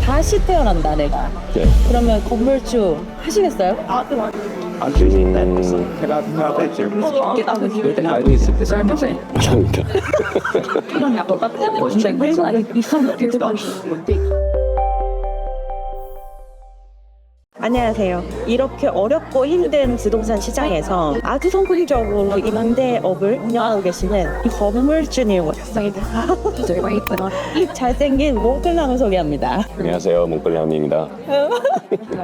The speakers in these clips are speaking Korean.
다시 태어난다 내가. 네. 그러면 건물주 하시겠어요? 감사합니다. 안녕하세요. 이렇게 어렵고 힘든 부동산 시장에서 아주 성공적으로 임대업을 운영하고 계시는 건물주님 모셨습니다. 잘생긴 몽클남을 소개합니다. 안녕하세요, 몽골남입니다.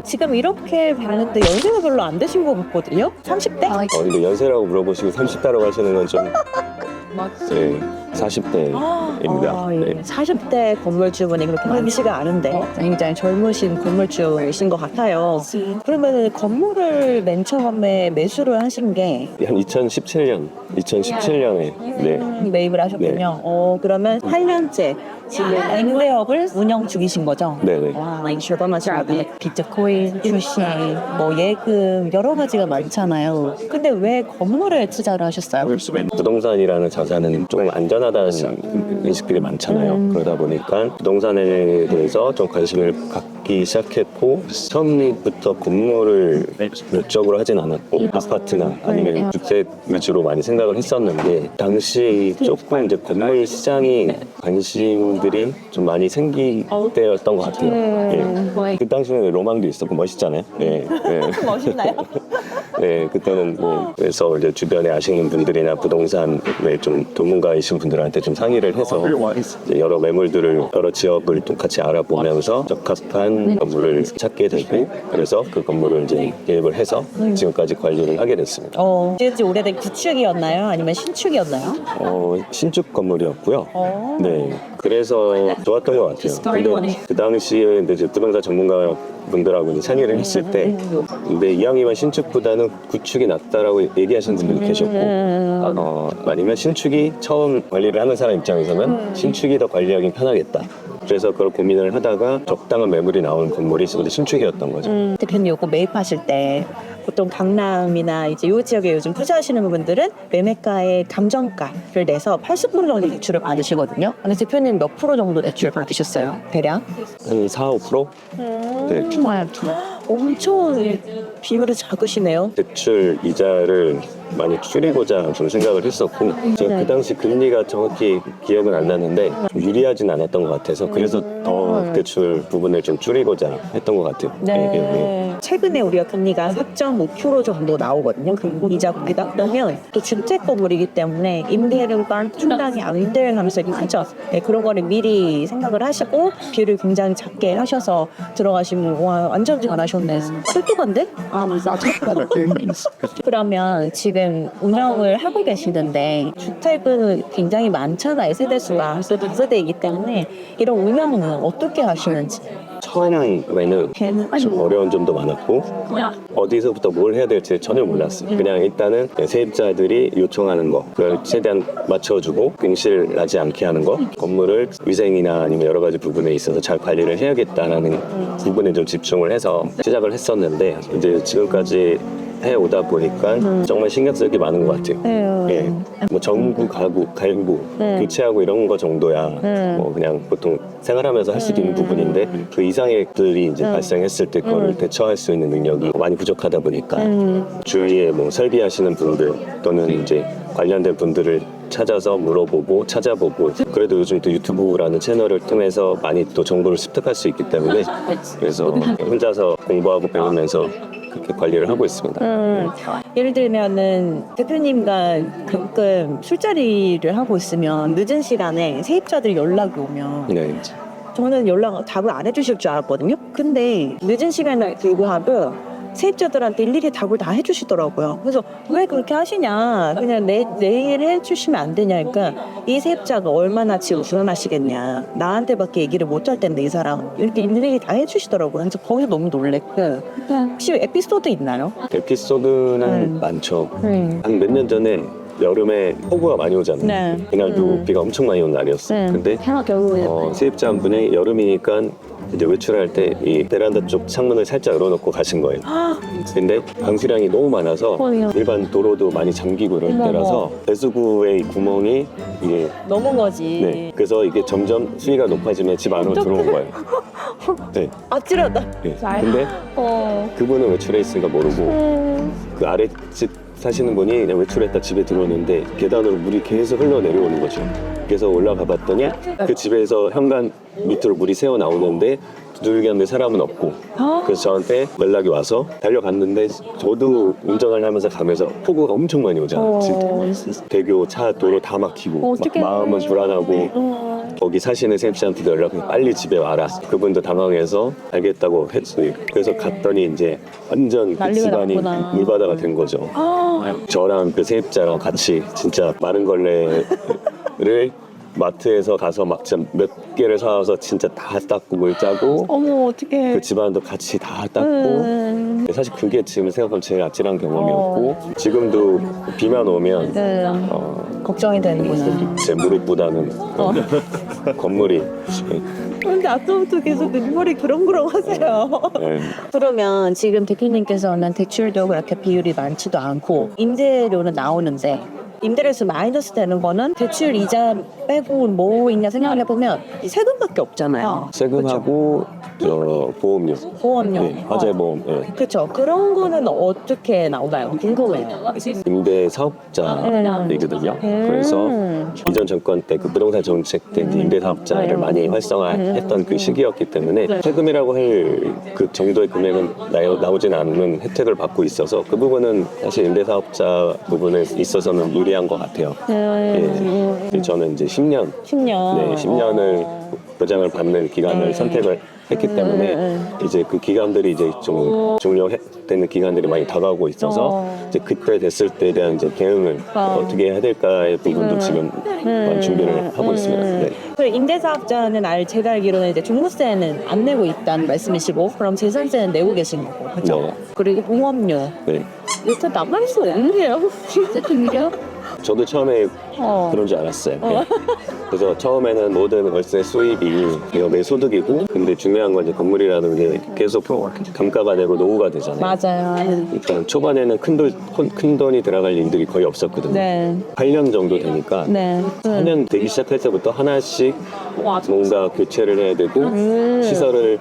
지금 이렇게 봤는데 연세가 별로 안 되신 것 같거든요? 30대? 근데 연세라고 물어보시고 30대라고 하시는 건 좀 네, 40대입니다. 네. 40대 건물주분이 그렇게 많지가 않은데 굉장히 젊으신 건물주이신 것 같아요. 그러면 건물을 맨 처음에 매수를 하신 게 한 2017년에 네. 매입을 하셨군요. 그러면 8년째 지금 임대업을 운영 중이신 거죠? 네네. 와, 대단하시네. 비트코인, 주식, 뭐 예금 여러 가지가 많잖아요. 근데 왜 건물에 투자를 하셨어요? 부동산이라는 자산은 조금 안전하다는 인식들이 많잖아요. 그러다 보니까 부동산에 대해서 좀 관심을 갖기 시작했고 처음부터 건물을 목적으로 하진 않았고 아파트나 아니면 주택 위주로 많이 생각을 했었는데 당시 조금 이제 건물 시장이 관심들이 좀 많이 생길 때였던 것 같아요. 예. 그 당시에는 로망도 있었고 멋있잖아요. 예. 예. 멋있나요? 네, 그때는 뭐 그래서 이제 주변에 아시는 분들이나 부동산에 좀 전문가이신 분들한테 좀 상의를 해서 이제 여러 매물들을 여러 지역을 또 같이 알아보면서 적합한 건물을 찾게 되고 그래서 그 건물을 이제 개입을 해서 지금까지 관리를 하게 됐습니다. 지은 지 오래된 구축이었나요? 아니면 신축이었나요? 신축 건물이었고요. 네, 그래서 좋았던 것 같아요. 근데 그 당시에 이제 부동산 전문가 분들하고 이제 상의를 했을 때 근데 이왕이면 신축보다는 구축이 낫다라고 얘기하시는 분들도 계셨고 아니면 신축이 처음 관리를 하는 사람 입장에서는 신축이 더 관리하기 편하겠다. 그래서 그걸 고민을 하다가 적당한 매물이 나오는 건물이 신축이었던 거죠. 대표님 이거 매입하실 때 보통 강남이나 이제 이 지역에 요즘 투자하시는 분들은 매매가의 감정가를 내서 80% 정도 대출을 받으시거든요. 근데 대표님 몇 프로 정도 대출 받으셨어요? 대략? 한 4, 5%? 네. 엄청 비율이 작으시네요. 대출 이자를 많이 줄이고자 좀 생각을 했었고 제가 그 당시 금리가 정확히 기억은 안 나는데 좀 유리하진 않았던 것 같아서 그래서 더 대출 부분을 좀 줄이고자 했던 것 같아요. 네. 최근에 우리가 금리가 4.5% 정도 나오거든요. 그 이자 거기다 그러면 또 주택 건물이기 때문에 임대료가 상당히 안 될 가능성이 많죠. 네, 그런 거를 미리 생각을 하시고 비율을 굉장히 작게 하셔서 들어가시면 와 완전 잘하셨네. 똑똑한데? 그러면 지금 운영을 하고 계시는데 주택은 굉장히 많잖아요. 세대수가 세대이기 때문에 이런 운영은 어떻게 하시는지. 처음에는 좀 어려운 점도 많았고 어디서부터 뭘 해야 될지 전혀 몰랐어요. 그냥 일단은 세입자들이 요청하는 거 그걸 최대한 맞춰주고 갱실 나지 않게 하는 거 건물을 위생이나 아니면 여러 가지 부분에 있어서 잘 관리를 해야겠다는 부분에 좀 집중을 해서 시작을 했었는데 이제 지금까지 해오다 보니까 정말 신경 쓸 게 많은 것 같아요. 예. 뭐 전구, 가구, 갈구, 교체하고 이런 거 정도야 뭐 그냥 보통 생활하면서 할 수도 있는 부분인데 그 이상의 것들이 이제 발생했을 때 그걸 대처할 수 있는 능력이 많이 부족하다 보니까 주위에 뭐 설비하시는 분들 또는 이제 관련된 분들을 찾아서 물어보고 찾아보고 그래도 요즘 또 유튜브라는 채널을 통해서 많이 또 정보를 습득할 수 있기 때문에 그래서 혼자서 공부하고 배우면서 그렇게 관리를 하고 있습니다. 예를 들면은 대표님과 가끔 술자리를 하고 있으면 늦은 시간에 세입자들이 연락이 오면 네. 저는 답을 안 해주실 줄 알았거든요. 근데 늦은 시간에 불구하고 세입자들한테 일일이 답을 다 해주시더라고요. 그래서 왜 그렇게 하시냐, 그냥 내일 해주시면 안 되냐. 그러니까 이 세입자가 얼마나 지금 불안하시겠냐, 나한테밖에 얘기를 못 할 텐데 이 사람 이렇게 일일이 다 해주시더라고요. 그래서 거기서 너무 놀랬고. 혹시 에피소드 있나요? 에피소드는 많죠. 한 몇 년 전에 여름에 폭우가 많이 오잖아요. 네. 그날도 비가 엄청 많이 온 날이었어요. 근데 세입자 한 분이 여름이니까 이제 외출할 때 이 베란다 쪽 창문을 살짝 열어놓고 가신 거예요. 근데 강수량이 너무 많아서 일반 도로도 많이 잠기고 이럴 때라서 배수구의 구멍이 이게 넘은 거지. 네, 그래서 이게 점점 수위가 높아지면 집 안으로 들어온 거예요. 네. 아찔하다. 네. 근데 그분은 외출해 있으니까 모르고 그 아랫집 사시는 분이 그냥 외출했다 집에 들어오는데 계단으로 물이 계속 흘러내려오는 거죠. 그래서 올라가 봤더니 그 집에서 현관 밑으로 물이 새어 나오는데 두들겼는데 사람은 없고 그래서 저한테 연락이 와서 달려갔는데 저도 운전을 하면서 가면서 폭우가 엄청 많이 오잖아요. 진짜. 대교 차 도로 다 막히고 막 어떡해. 마음은 불안하고 거기 사시는 쌤씨한테도 연락해 빨리 집에 와라. 그분도 당황해서 알겠다고 했어요. 그래서 갔더니 이제 완전 그 난리가 집안이 났구나. 물바다가 된 거죠. 저랑 그 세입자랑 같이 진짜 마른 걸레를 마트에서 가서 막 진짜 몇 개를 사와서 진짜 다 닦고 물 짜고 어머 어떡해. 그 집안도 같이 다 닦고 사실 그게 지금 생각하면 제일 아찔한 경험이었고 지금도 비만 오면 걱정이 되는구나. 제 무릎보다는 건물이 근데 아까부터 계속 눈물이 그렁그렁 하세요. 네. 그러면 지금 대표님께서는 대출도 그렇게 비율이 많지도 않고 임대료는 나오는데 임대료에서 마이너스 되는 거는 대출 이자 빼고 뭐 있냐 생각을 해보면 이 세금밖에 없잖아요. 세금하고 저 보험료, 보험료. 네, 화재 보험, 네. 그렇죠. 그런 거는 어떻게 나오나요? 궁금해요. 임대 사업자이거든요. 그래서 이전 정권 때 그 부동산 정책 때 임대 사업자를 많이 활성화했던 그 시기였기 때문에 세금이라고 할 그 정도의 금액은 나오진 않는 혜택을 받고 있어서 그 부분은 사실 임대 사업자 부분에 있어서는 유리한 것 같아요. 예. 저는 이제 10년, 10년. 네, 10년을 보장을 받는 기간을 선택을 했기 때문에 이제 그 기간들이 이제 좀 종료되는 기간들이 많이 다가오고 있어서 이제 그때 됐을 때에 대한 이제 대응을 어떻게 해야 될까의 부분도 지금 준비를 하고 있습니다. 네. 그리고 임대사업자는 제가 알기로는 이제 종부세는 안 내고 있다는 말씀이시고 그럼 재산세는 내고 계신 거고 그렇죠? 네. 그리고 보험료 네. 일단 나갈 수 없는 게요. 진짜 중요. 저도 처음에 그런 줄 알았어요. 네. 그래서 처음에는 모든 월세 수입이 내 소득이고 근데 중요한 건 이제 건물이라는 게 계속 감가가 되고 노후가 되잖아요. 맞아요. 그러니까 초반에는 큰 돈이 들어갈 일들이 거의 없었거든요. 네. 8년 정도 되니까 네. 4년 되기 시작할 때부터 하나씩 뭔가 교체를 해야 되고 시설을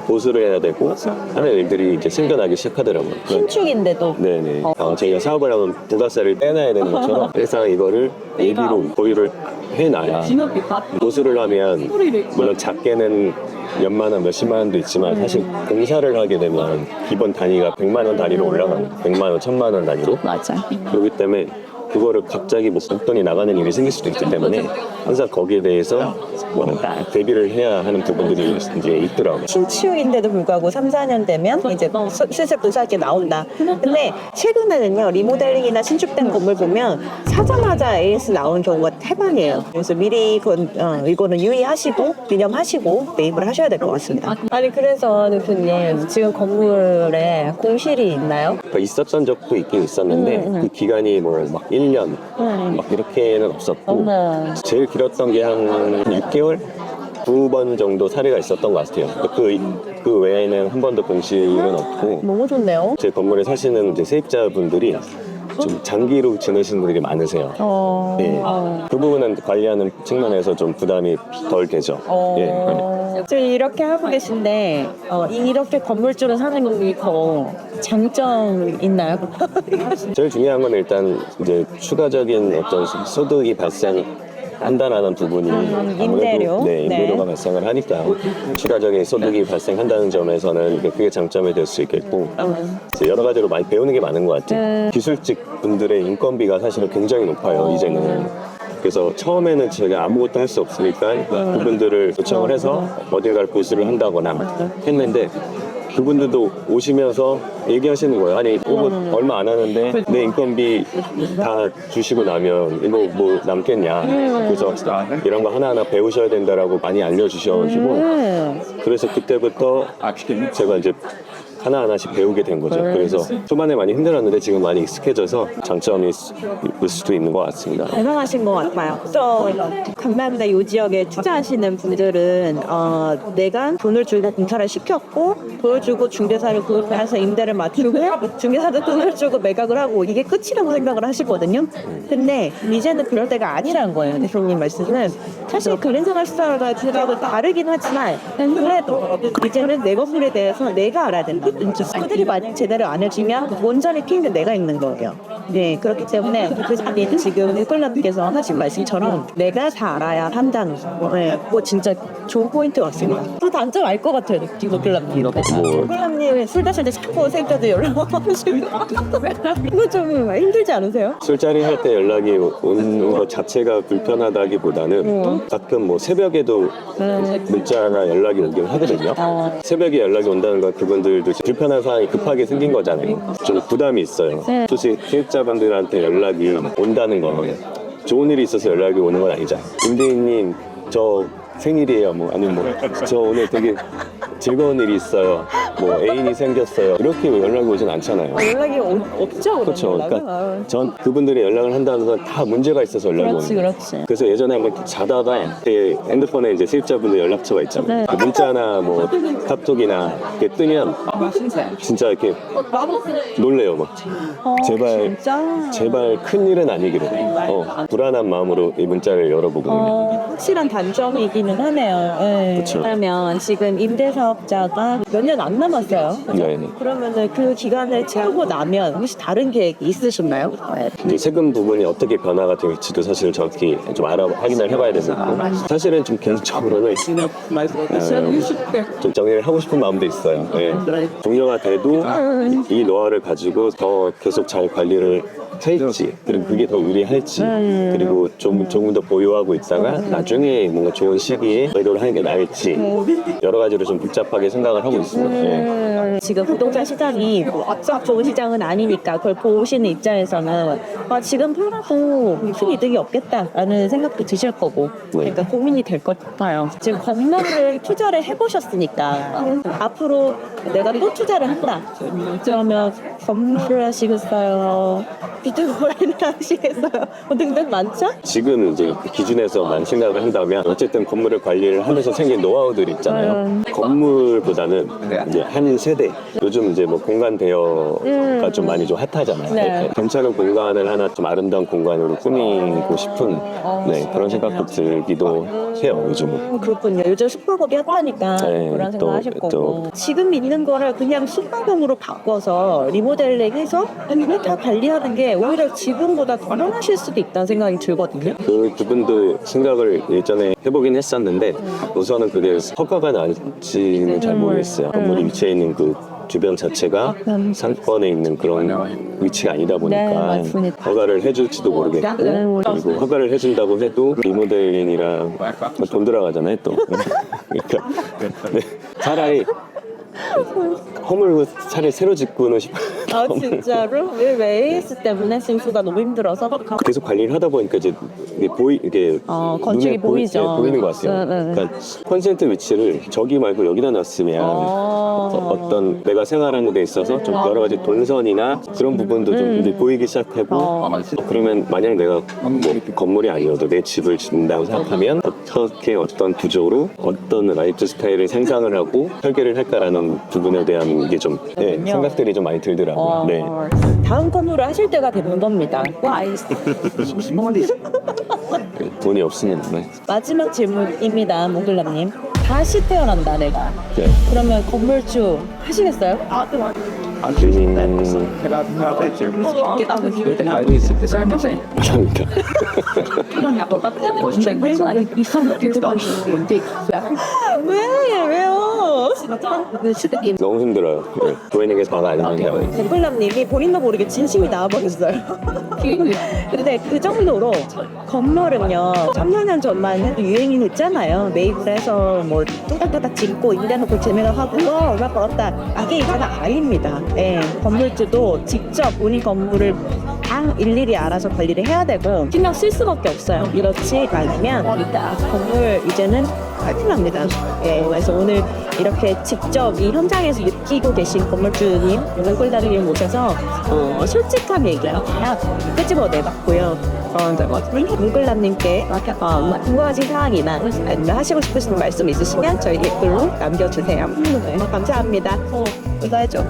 보수를 해야 되고 하는 일들이 이제 생겨나기 시작하더라고요. 신축인데도 네네. 저희가 사업을 하면 부가세를 떼놔야 되는 것처럼 항상 이거를 예비로 보유를 해놔야 보수를 하면 물론 작게는 몇만 원, 몇십만 원도 있지만 사실 공사를 하게 되면 기본 단위가 100만 원 단위로 올라가는 100만 원, 1000만 원 단위로 맞아. 그렇기 때문에 그거를 갑자기 목돈이 나가는 일이 생길 수도 있기 때문에 항상 거기에 대해서 대비를 해야 하는 부분들이 이제 있더라고요. 신축인데도 불구하고 3, 4년 되면 이제 슬슬 부사하게 나온다. 근데 최근에는요 리모델링이나 신축된 건물 보면 사자마자 AS 나오는 경우가 태반이에요. 그래서 미리 이거는 유의하시고 유념하시고 매입을 하셔야 될 것 같습니다. 아니 그래서 대표님 지금 건물에 공실이 있나요? 그러니까 있었던 적도 있긴 있었는데 그 기간이 뭐 막 1년 막 이렇게는 없었고 제일 길었던 게 한 6개월? 2번 정도 사례가 있었던 것 같아요. 그 외에는 한 번도 공실은 없고 너무 좋네요. 제 건물에 사시는 이제 세입자분들이 좀 장기로 지내시는 분들이 많으세요. 예. 그 부분은 관리하는 측면에서 좀 부담이 덜 되죠. 예. 지금 이렇게 하고 계신데 이렇게 건물주로 사는 게 더 장점 있나요? 제일 중요한 건 일단 이제 추가적인 어떤 소득이 발생한다라는 부분이 아무래도 임대료? 임대료가 네. 발생을 하니까 추가적인 소득이 발생한다는 점에서는 그게 장점이 될 수 있겠고 이제 여러 가지로 많이 배우는 게 많은 것 같아요. 기술직 분들의 인건비가 사실은 굉장히 높아요. 이제는. 그래서 처음에는 제가 아무것도 할 수 없으니까 그분들을 요청을 해서 어딜 갈 보수를 한다거나 했는데 그분들도 오시면서 얘기하시는 거예요. 아니 이거 얼마 안 하는데 내 인건비 다 주시고 나면 이거 뭐 남겠냐. 그래서 이런 거 하나하나 배우셔야 된다라고 많이 알려주셔가지고 그래서 그때부터 제가 이제 하나하나씩 배우게 된 거죠. 그래서 초반에 많이 힘들었는데 지금 많이 익숙해져서 장점이 있을 수도 있는 것 같습니다. 대단하신 것 같아요. 또 감사합니다. 이 지역에 투자하시는 분들은 내가 돈을 주고 공사를 시켰고 돈을 주고 중개사를 구입해서 임대를 맞추고 중개사도 돈을 주고 매각을 하고 이게 끝이라고 생각을 하시거든요. 근데 이제는 그럴 때가 아니라는 거예요. 대표님 말씀은 사실 글린생활 스타일과 생각은 다르긴 하지만 그래도 이제는 내 건물에 대해서 내가 알아야 된다. 그들이 만약 제대로 안 해주면 온전히 피해는 내가 있는 거예요. 네, 그렇기 때문에 그 자리에 지금 꿀라님께서 하신 말씀처럼 내가 다 알아야 한다는 거. 네, 그거 진짜 좋은 포인트 같습니다. 그 단점 알 것 같아요, 꿀라님. 꿀라님 술 드실 때 자꾸 세입자도 연락 오시고 이거 좀 힘들지 않으세요? 술자리 할 때 연락이 오는 것 자체가 불편하다기보다는 가끔 뭐 새벽에도 문자나 연락이 오긴 하거든요. 새벽에 연락이 온다는 건 그분들도 불편한 상황이 급하게 생긴 거잖아요. 좀 부담이 있어요. 솔직히 세입자분들한테 연락이 온다는 건 좋은 일이 있어서 연락이 오는 건 아니잖아요. 임대인님 저 생일이에요. 뭐 아니면 뭐 저 오늘 되게 즐거운 일이 있어요. 뭐 애인이 생겼어요. 이렇게 연락이 오진 않잖아요. 연락이 없죠. 그렇죠. 그러니까 전 그분들이 연락을 한다는 건 다 문제가 있어서 연락이 오는 거예요. 그렇지. 그래서 예전에 한번 자다가 제 핸드폰에 이제 세입자분들 연락처가 있잖아요. 그 문자나 뭐 카톡이나 이렇게 뜨면 진짜 이렇게 놀래요. 막 제발 진짜? 제발 큰 일은 아니기를 불안한 마음으로 이 문자를 열어보거든요. 확실한 단점이기는 하네요. 네. 그쵸. 그러면 지금 임대사업자가 몇 년 안 남았어요. 네. 그러면은 그 기간을 채우고 나면 혹시 다른 계획이 있으셨나요? 이제 세금 부분이 어떻게 변화가 될지도 사실 정확히 좀 확인을 해봐야 되고 사실은 좀 개인적으로는 좀 정리를 하고 싶은 마음도 있어요. 네. 종료가 돼도 이 노하우를 가지고 더 계속 잘 관리를 할지 그리고 그게 더 유리할지 그리고 조금 더 보유하고 있다가 나중에 뭔가 좋은 시기에 매도를 하는 게 나을지 여러 가지로 좀 복잡하게 생각을 하고 있습니다. 네. 지금 부동산 시장이 썩 좋은 시장은 아니니까 그걸 보시는 입장에서는 지금 팔아도 큰 이득이 없겠다라는 생각도 드실 거고 그러니까 고민이 될 것 같아요. 지금 건물을 투자를 해보셨으니까 앞으로 내가 또 투자를 한다. 그러면 건물을 하시겠어요? 비트코인을 하시겠어요? 등등 많죠? 지금 이제 그 기준에서만 생각을 한다면 어쨌든 건물을 관리를 하면서 생긴 노하우들이 있잖아요. 건물보다는 이제 한 세대 요즘 이제 뭐 공간 대여가 좀 많이 좀 핫하잖아요. 네. 괜찮은 공간을 하나 좀 아름다운 공간으로 꾸미고 싶은 그런 생각도 들기도 해요. 요즘은. 그렇군요. 요즘 숙박업이 핫하니까 네, 그런 생각 하실 거고 또. 지금 있는 거를 그냥 숙박업으로 바꿔서 리모델링해서 다 관리하는 게 오히려 지금보다 더 편하실 수도 있다는 생각이 들거든요. 그 부분도 생각을 예전에 해보긴 했었는데 우선은 그게 허가가 나올지는 잘 모르겠어요. 건물이 위치해 있는 그 주변 자체가 상권에 있는 그런 위치가 아니다 보니까 맞습니다. 허가를 해줄지도 모르겠고 그리고 허가를 해준다고 해도 리모델링이랑 돈 들어가잖아요 또. 그러니까 네, 차라리 허물고 차라리 새로 짓고는 싶어요. 아 진짜로? 왜 AS 때문에 승수가 너무 힘들어서? 계속 관리를 하다 보니까 이제 이게 건축이 눈에 보이죠. 보이는 것 같아요. 네. 그러니까 콘센트 위치를 저기 말고 여기다 놨으면 어떤 내가 생활하는 데 있어서 좀 여러 가지 동선이나 그런 부분도 좀 이제 보이기 시작하고 그러면 만약 내가 뭐 건물이 아니어도 내 집을 짓는다고 생각하면 어떻게 어떤 구조로 어떤 라이프 스타일을 생각을 하고 설계를 할까라는 부분에 대한 이게 좀 생각들이 좀 많이 들더라고요. 네. 다음 건물을 하실 때가 되는 겁니다. 돈이 없으면 마지막 질문입니다, 몽글람님. 다시 태어난다 내가. 네. 그러면 건물주 하시겠어요? 감사합니다. 왜요? 너무 힘들어요. 네. 도인에게 화가 아니면 몽글람님이 본인도 모르게 진심이 나와버렸어요. 근데 그 정도로 건물은요 3년 전만 해도 유행이 됐잖아요. 매입을 해서 뭐 뚜닥뚜닥 짓고 임대놓고 재매각하고 얼마 벌었다 이게 이제는 아닙니다. 예, 건물주도 직접 본인 건물을 다 일일이 알아서 관리를 해야 되고 신경 쓸 수밖에 없어요. 이렇지 않으면 건물 이제는 큰일 납니다. 예, 그래서 오늘 이렇게 직접 이 현장에서 느끼고 계신 건물주님, 물골다리님 모셔서 솔직한 얘기를 그냥 끄집어내봤고요. 물글남님께 궁금하신 사항이나 아니면 하시고 싶으신 말씀 있으시면 저희 댓글로 남겨주세요. 감사합니다. 이거 해줘.